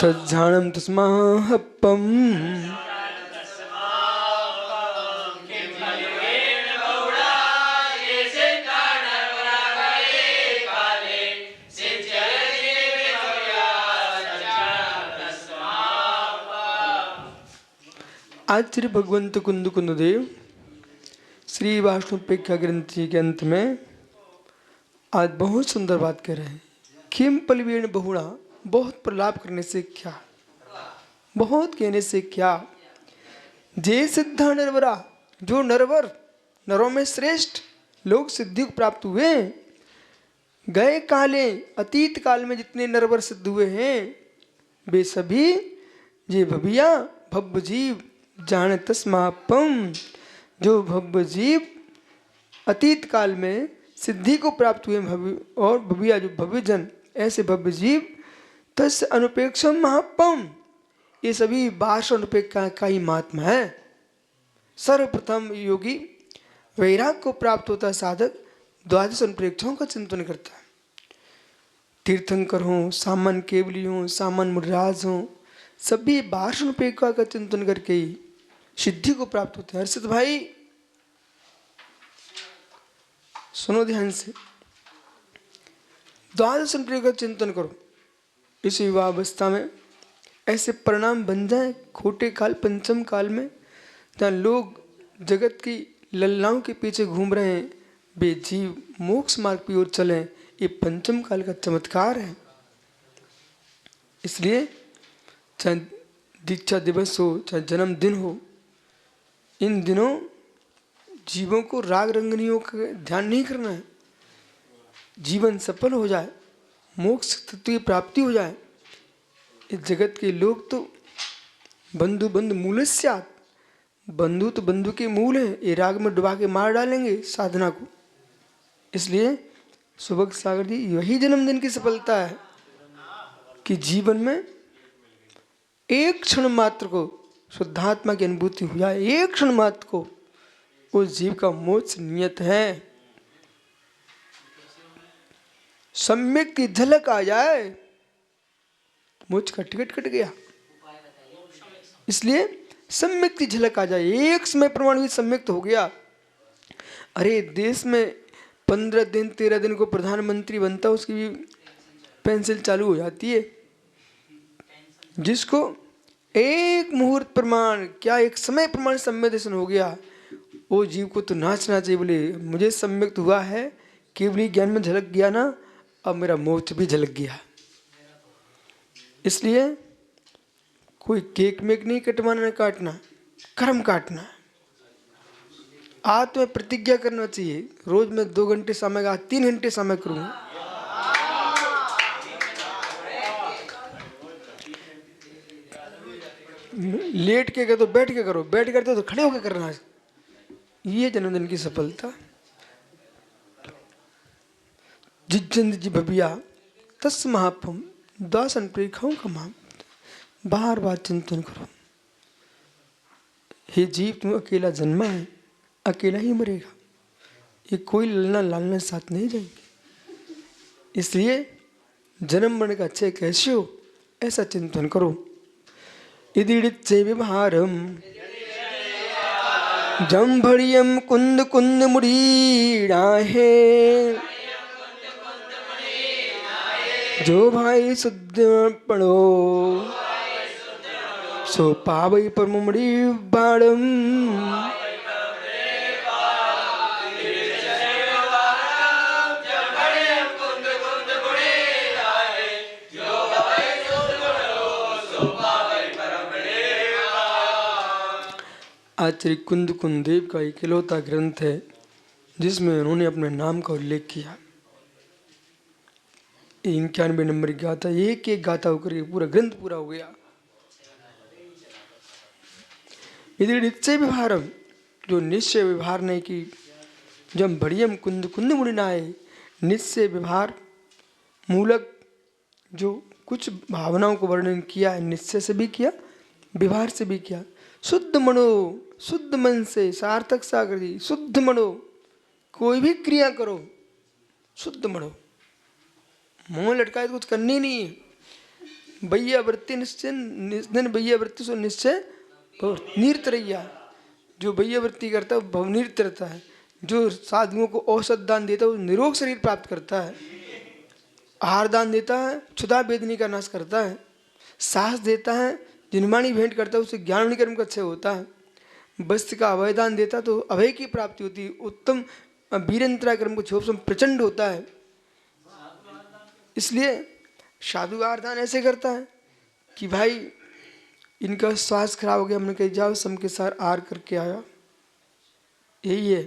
तज्जानं तस्माहप्पम् आचार्य भगवंत कुंद कुंददेव श्री वाष्णोपेक्षा ग्रंथि के अंत में आज बहुत सुंदर बात कह रहे हैं। किम पलवेण बहुणा, बहुत प्रलाप करने से क्या, बहुत कहने से क्या। जे सिद्धा नरवरा, जो नरवर नरों में श्रेष्ठ लोग सिद्धि को प्राप्त हुए, गए काले अतीत काल में जितने नरवर सिद्ध हुए हैं वे सभी ये भविया भव्य जीव जान तस्मापम, जो भव्य जीव अतीत काल में सिद्धि को प्राप्त हुए भव्य और भव्या जो भव्य जन ऐसे भव्य जीव तस् अनुपेक्षम महापम, ये सभी बाष अनुपेक्षा का ही महात्मा है। सर्वप्रथम योगी वैराग को प्राप्त होता है, साधक द्वादश अनुप्रेक्षाओं का चिंतन करता है। तीर्थंकर हों, सामान्य केवली हों, सामान्य मुराज हों, सभी बाष अनुपेक्षा का चिंतन करके ही सिद्धि को प्राप्त होते हैं। हर्षित भाई सुनो ध्यान से, द्वादश अनुप्रेक्षा का चिंतन करो। इस युवावस्था में ऐसे परिणाम बन जाए खोटे काल पंचम काल में, जहाँ लोग जगत की लल्लाओं के पीछे घूम रहे हैं, वे जीव मोक्ष मार्ग की ओर चले, ये पंचम काल का चमत्कार है। इसलिए चाहे दीक्षा दिवस हो चाहे जन्मदिन हो, इन दिनों जीवों को राग रंगनियों का ध्यान नहीं करना है। जीवन सफल हो जाए, मोक्ष तत्व की प्राप्ति हो जाए। इस जगत के लोग तो बंधु बंधु मूलस्यात्, बंधु तो बंधु के मूल हैं, ये राग में डुबा के मार डालेंगे साधना को। इसलिए सुभग सागर जी, यही जन्मदिन की सफलता है कि जीवन में एक क्षण मात्र को शुद्धात्मा की अनुभूति हो जाए, एक क्षण मात्र को उस जीव का मोक्ष नियत है। सम्यक की झलक आ जाए, मोक्ष का टिकट कट गया। इसलिए सम्यक की झलक आ जाए, एक समय प्रमाण भी सम्यक हो गया। अरे देश में 15 दिन 13 दिन को प्रधानमंत्री बनता, उसकी भी पेंसिल चालू हो जाती है। जिसको एक मुहूर्त प्रमाण, क्या एक समय प्रमाण सम्यक दर्शन हो गया, वो जीव को तो नाचना चाहिए, बोले मुझे सम्यक हुआ है, केवली ज्ञान में झलक गया ना, अब मेरा मोक्ष भी झलक गया। इसलिए कोई केक मेक नहीं कटवाना, काटना, कर्म काटना। आत्म में प्रतिज्ञा करना चाहिए, रोज मैं 2 घंटे समय का 3 घंटे समय करूंगा। लेट के करो, बैठ के करो, बैठ करते तो खड़े होकर करना। ये जन्मदिन की सफलता। जिज्जंद जी भबिया तस् महापम, दास अनुप्रेक्षाओं का महाप, बार बार चिंतन करो। हे जीव, तुम अकेला जन्मा है, अकेला ही मरेगा, ये कोई ललना लालना साथ नहीं जाएंगे। इसलिए जन्म मरण का अच्छे कैसे हो, ऐसा चिंतन करो। यदि व्यवहारम जम्भड़ियम कुंद कुंद मुड़ीड़ा है, जो भाई शुद्ध पढ़ो सो पावई परमुड़ी बाड़म। आचार्य कुंद कुंदेव का इकलौता ग्रंथ है जिसमें उन्होंने अपने नाम का उल्लेख किया। 91 नंबर की गाथा, एक एक गाथा होकर के पूरा ग्रंथ पूरा हो गया। यदि निश्चय व्यवहारम, जो निश्चय व्यवहार नहीं की, जब बढ़ियम कुंद कुंद मुड़िनाए, निश्चय व्यवहार मूलक जो कुछ भावनाओं को वर्णन किया है, निश्चय से भी किया, व्यवहार से भी किया। शुद्ध मनो, शुद्ध मन से, सार्थक सागर जी, शुद्ध मनो, कोई भी क्रिया करो शुद्ध मनो, मोह लटकाए तो कुछ करनी नहीं है। भैया वृत्ति निश्चय निधन भैया वृत्ति सो निश्चय नीरतरैया। जो भैया वृत्ति करता है वो भवनीर्त रहता है। जो साधुओं को औषध दान देता है वो निरोग शरीर प्राप्त करता है। आहार दान देता है क्षुधा वेदनी का नाश करता है। साहस देता है जिनवाणी भेंट करता है उससे ज्ञान कर्म का क्षय होता है। वस्त्र का अभय दान देता है तो अभय की प्राप्ति होती है। उत्तम वीरंतरा कर्म को क्षोभ प्रचंड होता है। इसलिए साधु आहार दान ऐसे करता है कि भाई इनका स्वास्थ्य खराब हो गया, हमने कही जाओ सम के साथ आहार करके आया, यही है,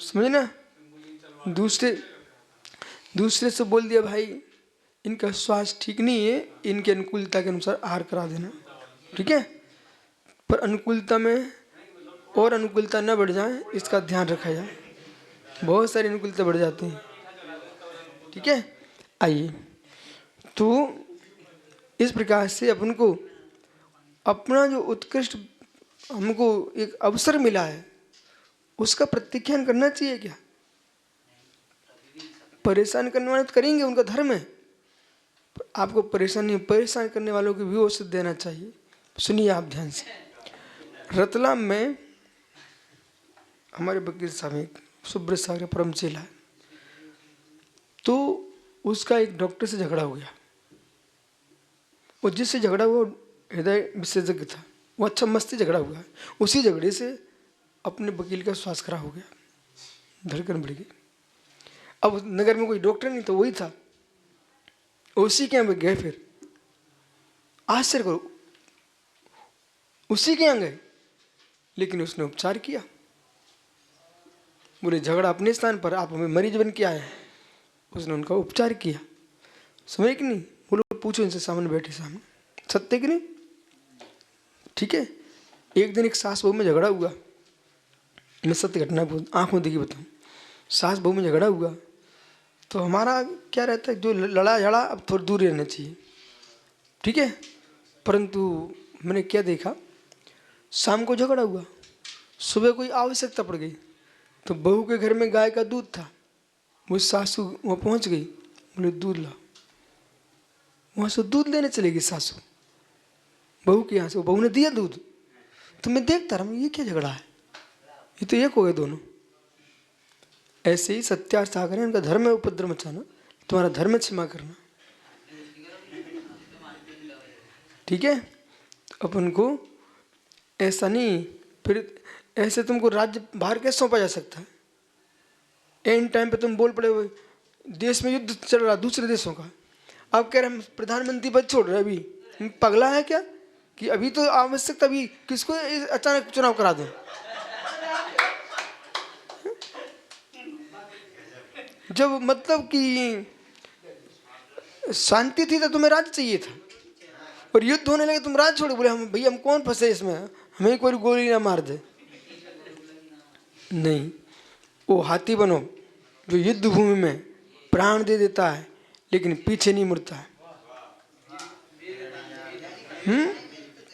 समझे ना। दूसरे से बोल दिया भाई इनका स्वास्थ्य ठीक नहीं है, इनके अनुकूलता के अनुसार आहार करा देना, ठीक है। पर अनुकूलता में और अनुकूलता न बढ़ जाए इसका ध्यान रखा जाए। बहुत सारी अनुकूलता बढ़ जाती हैं, ठीक है। आइए, तो इस प्रकार से अपन को अपना जो उत्कृष्ट हमको एक अवसर मिला है उसका प्रत्याख्यान करना चाहिए क्या? परेशान करने वाले तो करेंगे, उनका धर्म है, पर आपको परेशान करने वालों को भी अवसर देना चाहिए। सुनिए आप ध्यान से। रतलाम में हमारे वकील साहब एक सुब्रत सागर परम चेला है, तो उसका एक डॉक्टर से झगड़ा हो गया। और जिससे झगड़ा हुआ हृदय विशेषज्ञ था, वो अच्छा मस्ती झगड़ा हुआ है। उसी झगड़े से अपने वकील का स्वास्थ्य खराब हो गया, धड़कन बढ़ गई। अब नगर में कोई डॉक्टर नहीं तो वही था, उसी के यहाँ गए। फिर आश्चर्य करो, उसी के यहाँ गए, लेकिन उसने उपचार किया। बोले झगड़ा अपने स्थान पर, आप हमें मरीज बन के आए हैं। उसने उनका उपचार किया, समझे कि नहीं? बोलो पूछो इनसे, सामने बैठे सामने, सत्य कि नहीं? ठीक है। एक दिन एक सास बहू में झगड़ा हुआ, मैं सत्य घटना आंखों देखी बताऊँ। सास बहू में झगड़ा हुआ तो हमारा क्या रहता है, जो लड़ा झगड़ा अब थोड़ी दूर रहना चाहिए, ठीक है। परंतु मैंने क्या देखा, शाम को झगड़ा हुआ, सुबह कोई आवश्यकता पड़ गई तो बहू के घर में गाय का दूध था, वो सासू वहाँ पहुँच गई, बोले दूध ला। वहाँ से दूध लेने चलेगी सासू बहू के यहाँ से, बहू ने दिया दूध। तो मैं देखता रहा, ये क्या झगड़ा है, ये तो एक हो गए दोनों। ऐसे ही सत्यार सागर है, उनका धर्म है उपद्रव मचाना, तुम्हारा धर्म है क्षमा करना, ठीक है। अपन को ऐसा नहीं, फिर ऐसे तुमको राज्य बाहर कैसे सौंपा जा सकता है? एंड टाइम पे तुम बोल पड़े हुए, देश में युद्ध चल रहा दूसरे देशों का, अब कह रहे हम प्रधानमंत्री पद छोड़ रहे, अभी पगला है क्या कि अभी तो आवश्यकता, अभी किसको अचानक चुनाव करा दें? जब मतलब कि शांति थी तो तुम्हें राज्य चाहिए था, और युद्ध होने लगे तुम राज्य छोड़ो। बोले हम भैया हम कौन फंसे इसमें, हमें कोई गोली ना मार दे। नहीं, वो हाथी बनो जो युद्ध भूमि में प्राण दे देता है लेकिन पीछे नहीं मुड़ता है।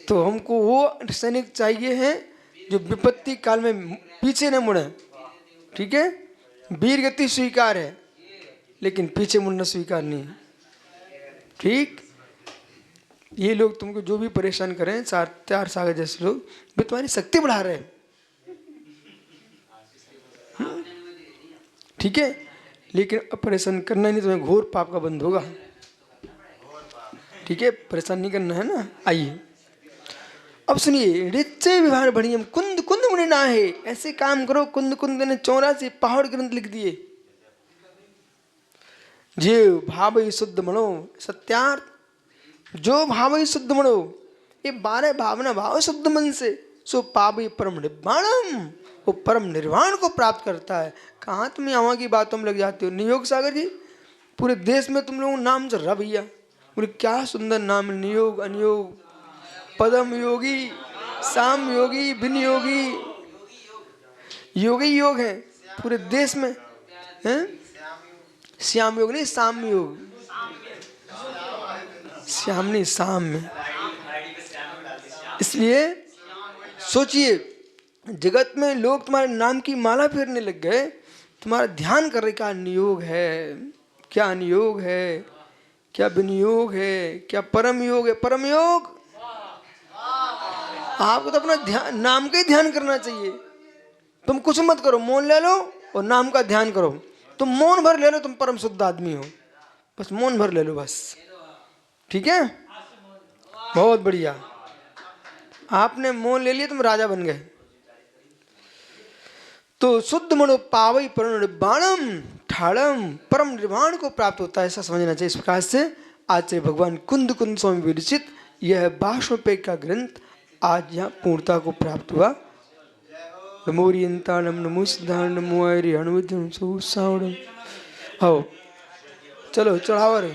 तो हमको वो सैनिक चाहिए हैं जो विपत्ति काल में पीछे न मुड़े, ठीक है। वीर गति स्वीकार है लेकिन पीछे मुड़ना स्वीकार नहीं है, ठीक। ये लोग तुमको जो भी परेशान करें, चार सागर जैसे लोग, वे तुम्हारी शक्ति बढ़ा रहे हैं, ठीक है। लेकिन अब परेशान करना नहीं, तुम्हें घोर पाप का बंध होगा, ठीक है। परेशान नहीं करना है ना। आइए अब सुनिए, ऋचे विभाग बढ़ियम कुंद कुंद मुनि ना है, ऐसे काम करो। कुंद कुंद ने 84 पहाड़ ग्रंथ लिख दिए। जीव भाव शुद्ध मनो सत्यार्थ, जो भाव शुद्ध मनो, ये 12 भावना भाव शुद्ध मन से, सो पावई परम निर्वाणम, वो परम निर्वाण को प्राप्त करता है। कहाँ तुम यहाँ की बातों में लग जाते हो? नियोग सागर जी, पूरे देश में तुम लोगों का नाम चल रहा भैया, बोले क्या सुंदर नाम, नियोग अनियोग, पदम योगी, साम योगी, विनियोगी, योगी योग है पूरे देश में, हैं? श्याम योग नहीं, साम योग, श्याम नहीं साम में। इसलिए सोचिए, जगत में लोग तुम्हारे नाम की माला फेरने लग गए, तुम्हारा ध्यान करने का नियोग है। क्या अनुयोग है, क्या विनियोग है, क्या परम योग है। परम योग आपको तो अपना ध्यान, नाम का ही ध्यान करना चाहिए। तुम कुछ मत करो, मौन ले लो और नाम का ध्यान करो। तुम मौन भर ले लो, तुम परम शुद्ध आदमी हो। बस मौन भर ले लो बस, ठीक है। बहुत बढ़िया, आपने मौन ले लिया, तुम राजा बन गए। तो शुद्ध मनो पावई परम निर्वाणम ठाड़म, परम निर्वाण को प्राप्त होता है, ऐसा समझना चाहिए। इस प्रकार से आचार्य भगवान कुंद कुंद स्वामी विरचित यह भाष्योपेय का ग्रंथ आज यहाँ पूर्णता को प्राप्त हुआ। नमो रियंताणम नमो सिद्धांत नमो हरि हनुमत। आओ चलो चढ़ावा रे।